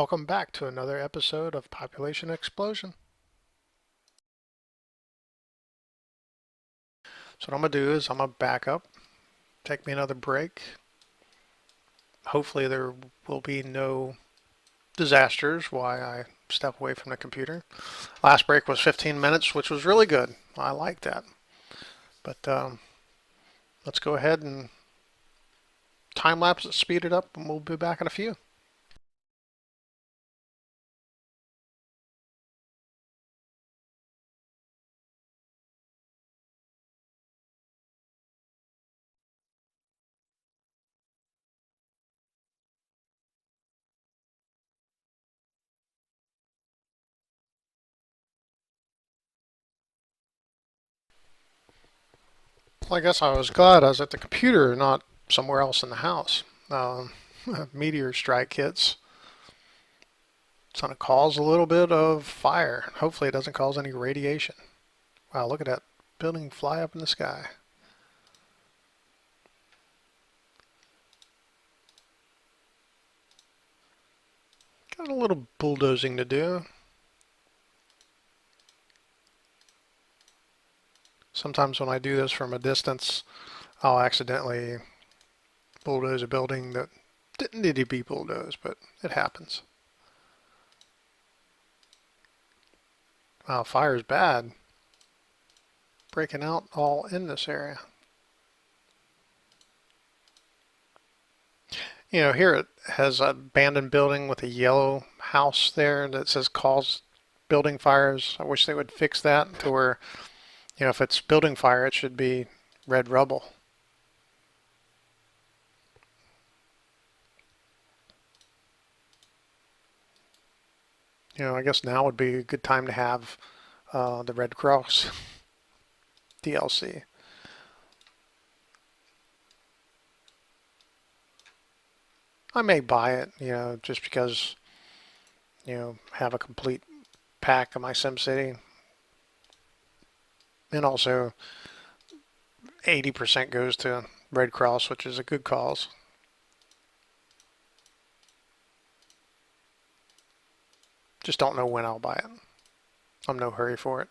Welcome back to another episode of Population Explosion. So what I'm going to do is I'm going to back up, take me another break. Hopefully there will be no disasters while I step away from the computer. Last break was 15 minutes, which was really good. I like that. But let's go ahead and time lapse it, speed it up, and we'll be back in a few. Well, I guess I was glad I was at the computer, not somewhere else in the house. Meteor strike hits. It's going to cause a little bit of fire. Hopefully it doesn't cause any radiation. Wow, look at that building fly up in the sky. Got a little bulldozing to do. Sometimes when I do this from a distance, I'll accidentally bulldoze a building that didn't need to be bulldozed, but it happens. Wow, fire's bad. Breaking out all in this area. You know, here it has an abandoned building with a yellow house there that says cause building fires. I wish they would fix that to where, you know, if it's building fire, it should be red rubble. You know, I guess now would be a good time to have the Red Cross DLC. I may buy it, you know, just because, you know, have a complete pack of my SimCity. And also 80% goes to Red Cross, which is a good cause. Just don't know when I'll buy it. I'm no hurry for it.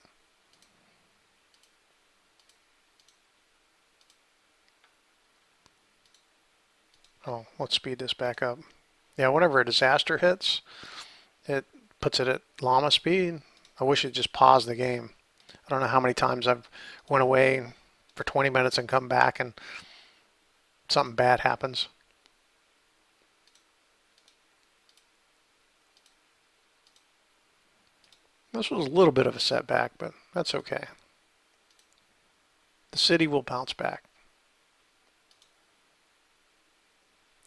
Oh, let's speed this back up. Yeah, whenever a disaster hits, it puts it at llama speed. I wish it just paused the game. I don't know how many times I've went away for 20 minutes and come back and something bad happens. This was a little bit of a setback, but that's okay. The city will bounce back.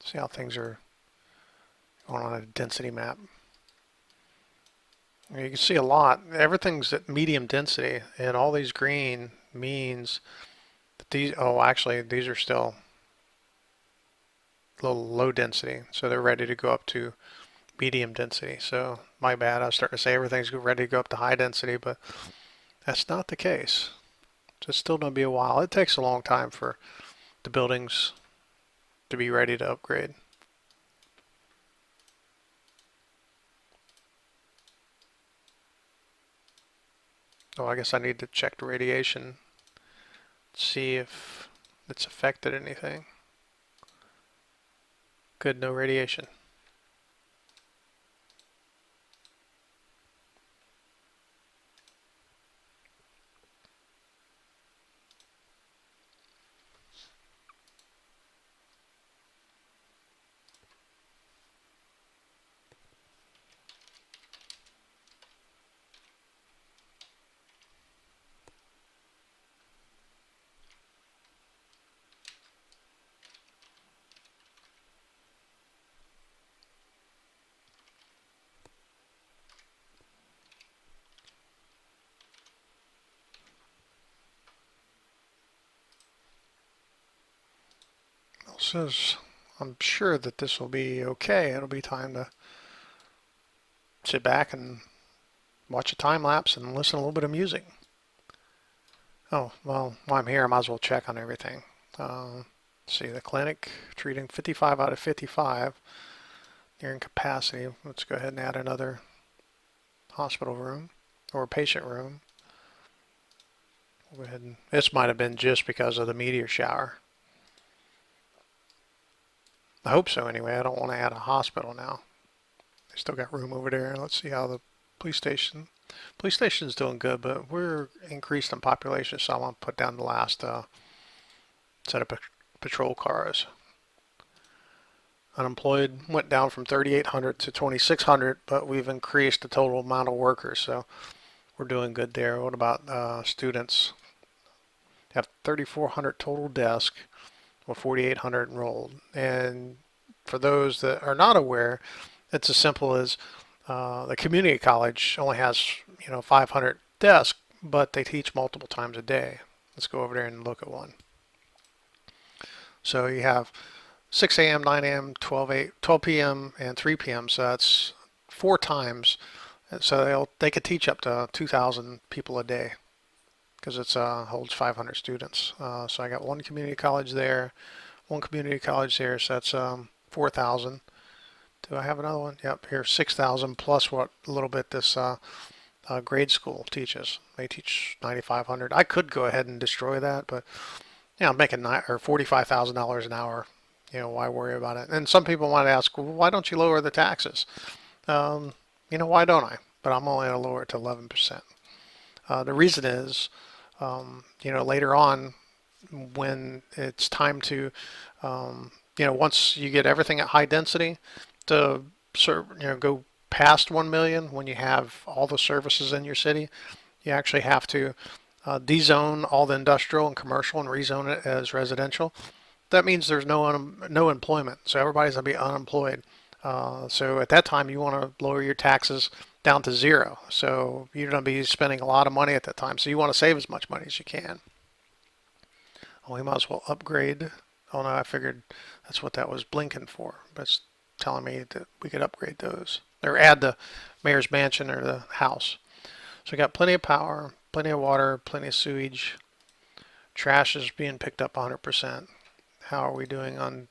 See how things are going on a density map. You can see a lot. Everything's at medium density, and all these green means that these, oh, actually, these are still a little low density, so they're ready to go up to medium density. So my bad, I was starting to say everything's ready to go up to high density, but that's not the case. It's still going to be a while. It takes a long time for the buildings to be ready to upgrade. Oh, I guess I need to check the radiation, see if it's affected anything. Good, no radiation. It says I'm sure that this will be okay. It'll be time to sit back and watch a time lapse and listen to a little bit of music. Oh, well, while I'm here, I might as well check on everything. See, the clinic treating 55 out of 55. nearing capacity. Let's go ahead and add another hospital room or patient room. We'll go ahead and, this might have been just because of the meteor shower. I hope so anyway. I don't want to add a hospital now. They still got room over there. Let's see how the police station. Police station's doing good, but we're increased in population, so I want to put down the last set of patrol cars. Unemployed went down from 3,800 to 2,600, but we've increased the total amount of workers, so we're doing good there. What about students? Have 3,400 total desks with 4,800 enrolled. And for those that are not aware, it's as simple as the community college only has 500 desks, but they teach multiple times a day. Let's go over there and look at one. So you have 6 a.m., 9 a.m., 12 p.m., and 3 p.m. So that's 4 times. So they could teach up to 2,000 people a day because it holds 500 students. So I got one community college there, one community college there. So that's 4,000. Do I have another one? Yep, here 6,000 plus what a little bit this grade school teaches. They teach 9,500. I could go ahead and destroy that, but I'm making $45,000 an hour. Why worry about it? And some people might ask, well, why don't you lower the taxes? Why don't I? But I'm only going to lower it to 11%. The reason is, later on, when it's time to, once you get everything at high density, to go past 1 million, when you have all the services in your city, you actually have to dezone all the industrial and commercial and rezone it as residential. That means there's no employment, so everybody's going to be unemployed. So at that time, you want to lower your taxes down to 0. So you're going to be spending a lot of money at that time. So you want to save as much money as you can. Oh, we might as well upgrade. Oh no, I figured that's what that was blinking for. But it's telling me that we could upgrade those. Or add the mayor's mansion or the house. So we got plenty of power, plenty of water, plenty of sewage. Trash is being picked up 100%. How are we doing on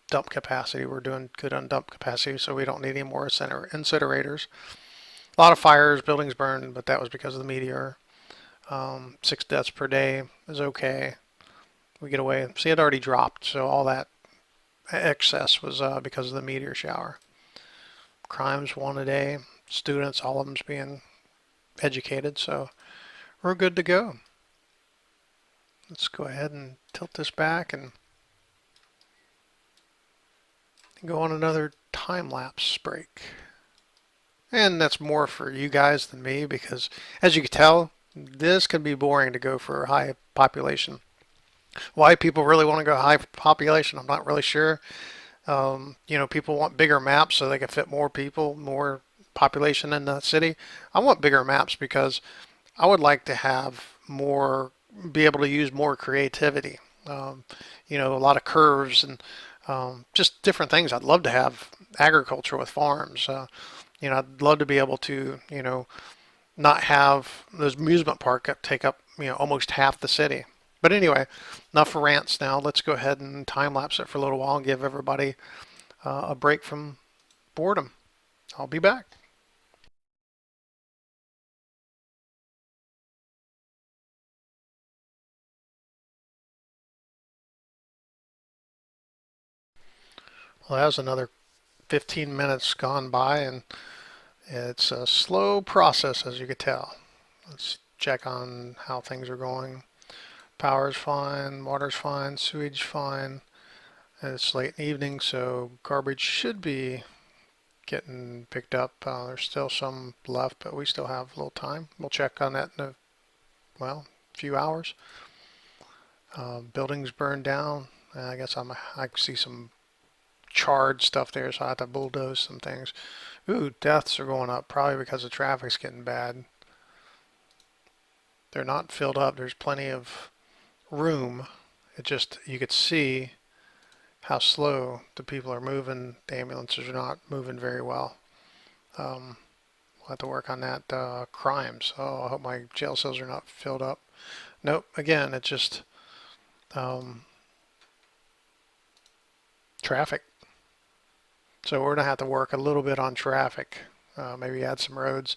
dump capacity? We're doing good on dump capacity, so we don't need any more incinerators. A lot of fires, buildings burned, but that was because of the meteor. 6 deaths per day is okay. We get away. See, it already dropped, so all that excess was because of the meteor shower. Crimes 1 a day. Students, all of them's being educated, so we're good to go. Let's go ahead and tilt this back and go on another time-lapse break. And that's more for you guys than me because, as you can tell, this can be boring to go for a high population. Why people really want to go high population, I'm not really sure. People want bigger maps so they can fit more people, more population in the city. I want bigger maps because I would like to have more, be able to use more creativity. A lot of curves and just different things. I'd love to have agriculture with farms. I'd love to be able to, not have those amusement park take up, almost half the city. But anyway, enough rants now. Let's go ahead and time lapse it for a little while and give everybody a break from boredom. I'll be back. Well, that was another 15 minutes gone by, and it's a slow process, as you could tell. Let's check on how things are going. Power's fine, water's fine, sewage fine. And it's late in the evening, so garbage should be getting picked up. There's still some left, but we still have a little time. We'll check on that in a few hours. Buildings burned down. I guess I see some charred stuff there, so I have to bulldoze some things. Ooh, deaths are going up, probably because the traffic's getting bad. They're not filled up. There's plenty of room. It just, you could see how slow the people are moving. The ambulances are not moving very well. We'll have to work on that. Crimes. Oh, I hope my jail cells are not filled up. Nope. Again, it's just traffic. So we're going to have to work a little bit on traffic, maybe add some roads.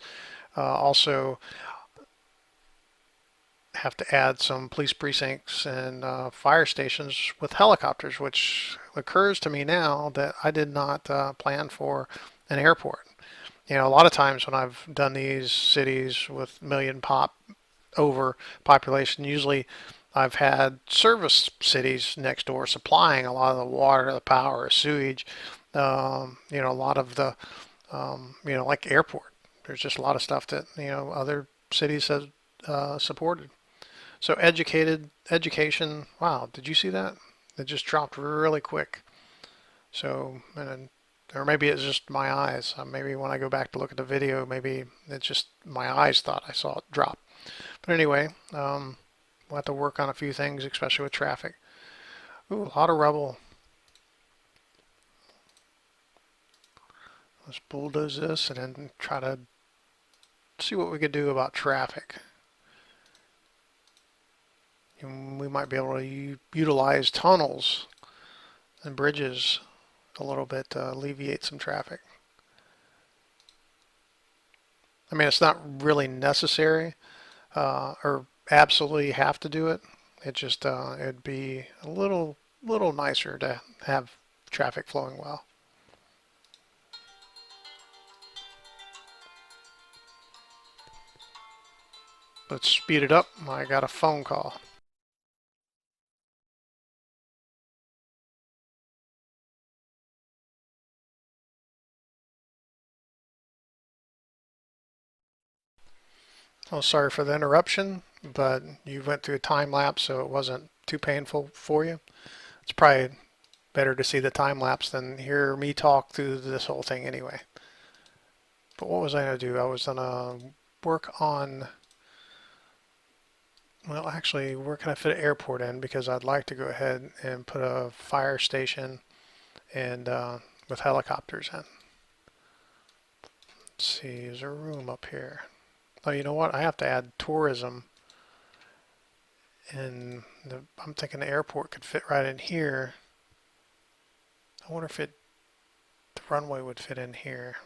Also have to add some police precincts and fire stations with helicopters, which occurs to me now that I did not plan for an airport. You know, a lot of times when I've done these cities with million pop over population, usually I've had service cities next door supplying a lot of the water, the power, sewage, you know, a lot of the, you know, like airport. There's just a lot of stuff that, you know, other cities have supported. So education, wow, did you see that? It just dropped really quick. So, and or maybe it's just my eyes. Maybe when I go back to look at the video, maybe it's just my eyes thought I saw it drop. But anyway, we'll have to work on a few things, especially with traffic. Ooh, a lot of rubble. Let's bulldoze this and then try to see what we could do about traffic. And we might be able to utilize tunnels and bridges a little bit to alleviate some traffic. I mean, it's not really necessary or absolutely have to do it. It just it'd be a little nicer to have traffic flowing well. Let's speed it up. I got a phone call. Oh, sorry for the interruption, but you went through a time lapse, so it wasn't too painful for you. It's probably better to see the time lapse than hear me talk through this whole thing anyway. But what was I going to do? I was going to work on, well, actually, where can I fit an airport in? Because I'd like to go ahead and put a fire station and with helicopters in. Let's see, is there room up here? Oh, you know what? I have to add tourism. And I'm thinking the airport could fit right in here. I wonder if the runway would fit in here.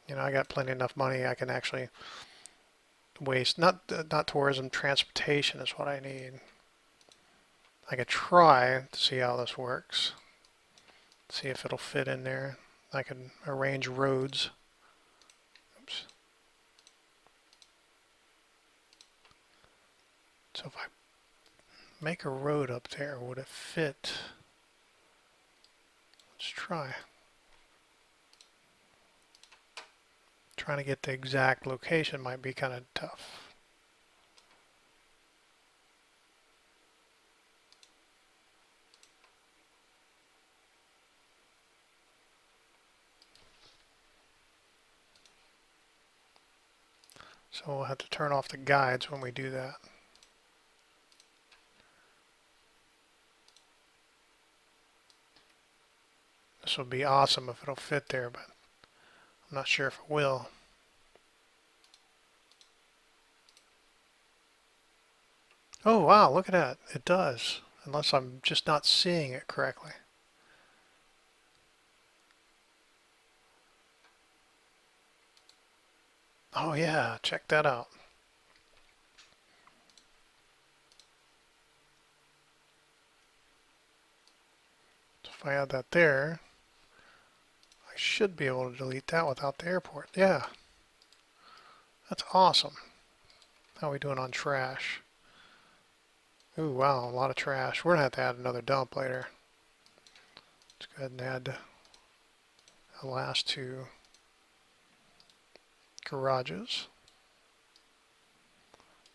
You know, I got plenty enough money. I can actually waste, not tourism, transportation is what I need. I could try to see how this works. See if it'll fit in there. I can arrange roads. Oops. So if I make a road up there, would it fit? Let's try. Trying to get the exact location might be kind of tough. So we'll have to turn off the guides when we do that. This would be awesome if it'll fit there, but I'm not sure if it will. Oh wow, look at that. It does. Unless I'm just not seeing it correctly. Oh yeah, check that out. So if I add that there, I should be able to delete that without the airport. Yeah, that's awesome. How are we doing on trash? Ooh, wow, a lot of trash. We're gonna have to add another dump later. Let's go ahead and add the last two garages.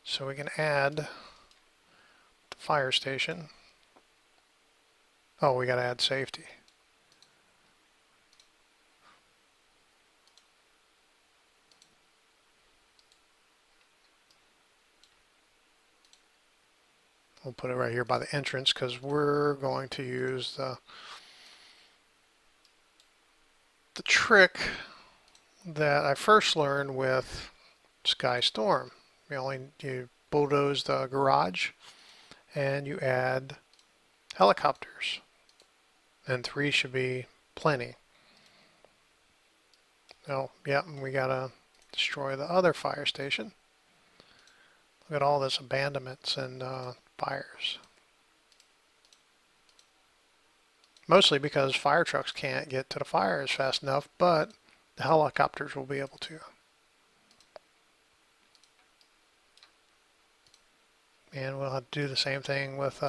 So we can add the fire station. Oh, we gotta add safety. We'll put it right here by the entrance because we're going to use the trick that I first learned with Sky Storm. You bulldoze the garage and you add helicopters, and 3 should be plenty. Oh, yeah, and we gotta destroy the other fire station. Look at all this abandonments and fires. Mostly because fire trucks can't get to the fires fast enough, but the helicopters will be able to. And we'll have to do the same thing with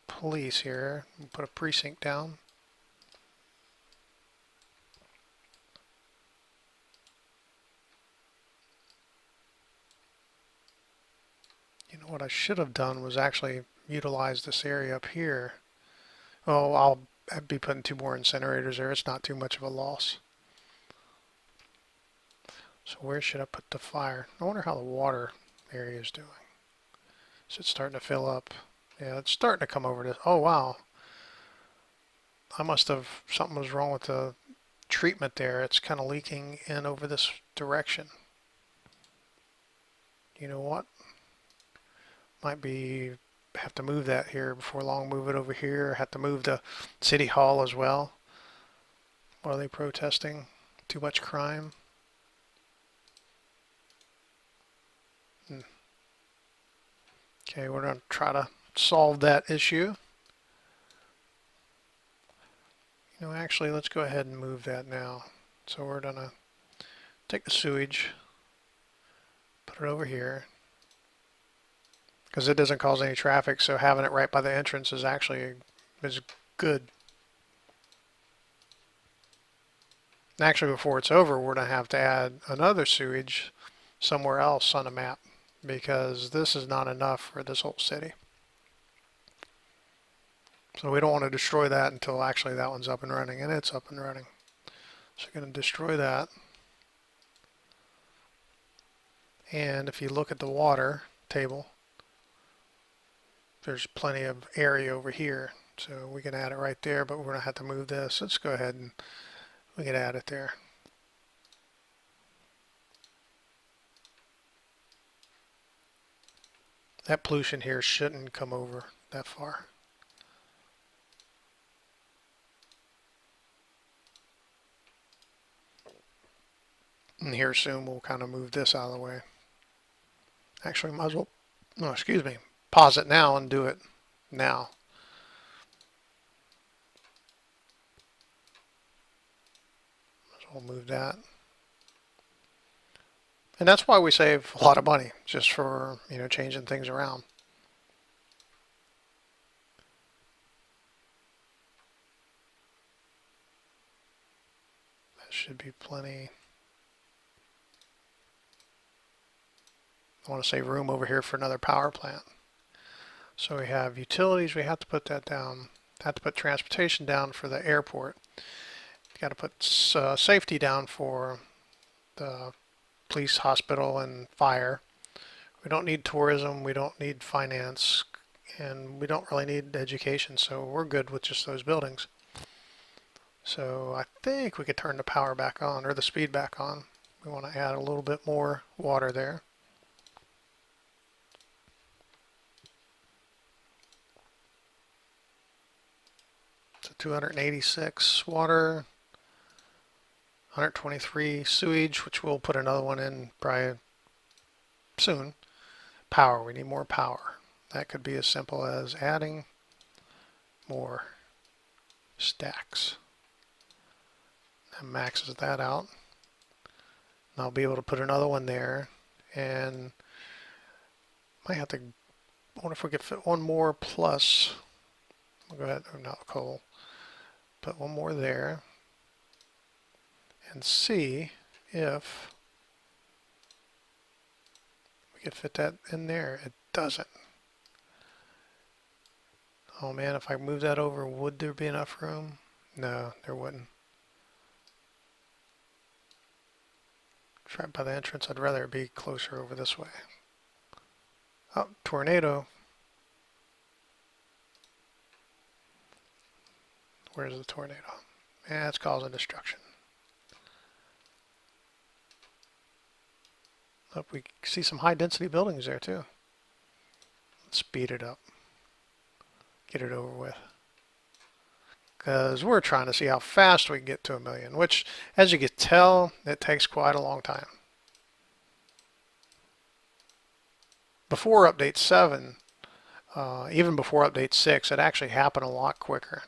police here. We'll put a precinct down. You know what I should have done was actually utilize this area up here. Oh, I'll be putting 2 more incinerators there. It's not too much of a loss. So where should I put the fire? I wonder how the water area is doing. Is it starting to fill up? Yeah, it's starting to come over this. Oh, wow. I must have, something was wrong with the treatment there. It's kind of leaking in over this direction. You know what? Might be, have to move that here before long. Move it over here. Have to move the city hall as well. What are they protesting? Too much crime? Okay, we're going to try to solve that issue. You know, actually, let's go ahead and move that now. So we're going to take the sewage, put it over here, because it doesn't cause any traffic, so having it right by the entrance is actually good. Actually, before it's over, we're going to have to add another sewage somewhere else on the map, because this is not enough for this whole city. So we don't want to destroy that until actually that one's up and running, and it's up and running. So we're going to destroy that. And if you look at the water table, there's plenty of area over here. So we can add it right there, but we're going to have to move this. Let's go ahead and we can add it there. That pollution here shouldn't come over that far. And here soon we'll kind of move this out of the way. Actually, might as well, no, excuse me, pause it now and do it now. So we'll move that. And that's why we save a lot of money, just for, you know, changing things around. That should be plenty. I want to save room over here for another power plant. So we have utilities, we have to put that down. Have to put transportation down for the airport. Got to put safety down for the police, hospital, and fire. We don't need tourism, we don't need finance, and we don't really need education, so we're good with just those buildings. So I think we could turn the power back on, or the speed back on. We want to add a little bit more water there. So 286 water, 123 sewage, which we'll put another one in probably soon. Power, we need more power. That could be as simple as adding more stacks. That maxes that out. And I'll be able to put another one there, and might have to, I wonder if we could fit one more plus, we'll go ahead, or not coal, put one more there, and see if we could fit that in there. It doesn't. Oh man, if I move that over, would there be enough room? No, there wouldn't. Right by the entrance, I'd rather it be closer over this way. Oh, tornado. Where's the tornado? Yeah, it's causing destruction. Oh, we see some high density buildings there too. Let's speed it up. Get it over with. because we're trying to see how fast we can get to 1 million, which, as you can tell, it takes quite a long time. Before update 7, even before update 6, it actually happened a lot quicker.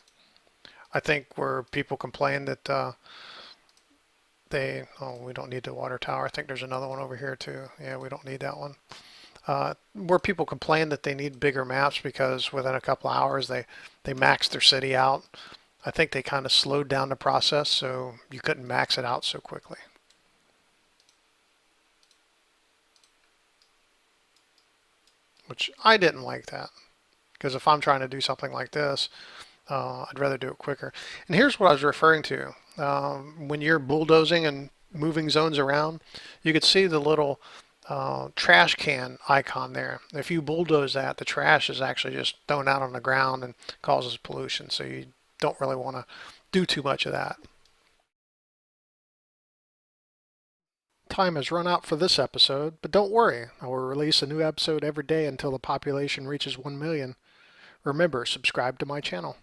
I think where people complain that we don't need the water tower. I think there's another one over here too. Yeah, we don't need that one. Where people complain that they need bigger maps because within a couple hours they max their city out. I think they kind of slowed down the process so you couldn't max it out so quickly. Which I didn't like that, because if I'm trying to do something like this, I'd rather do it quicker. And here's what I was referring to. When you're bulldozing and moving zones around, you could see the little trash can icon there. If you bulldoze that, the trash is actually just thrown out on the ground and causes pollution. So you don't really want to do too much of that. Time has run out for this episode, but don't worry, I will release a new episode every day until the population reaches 1 million. Remember, subscribe to my channel.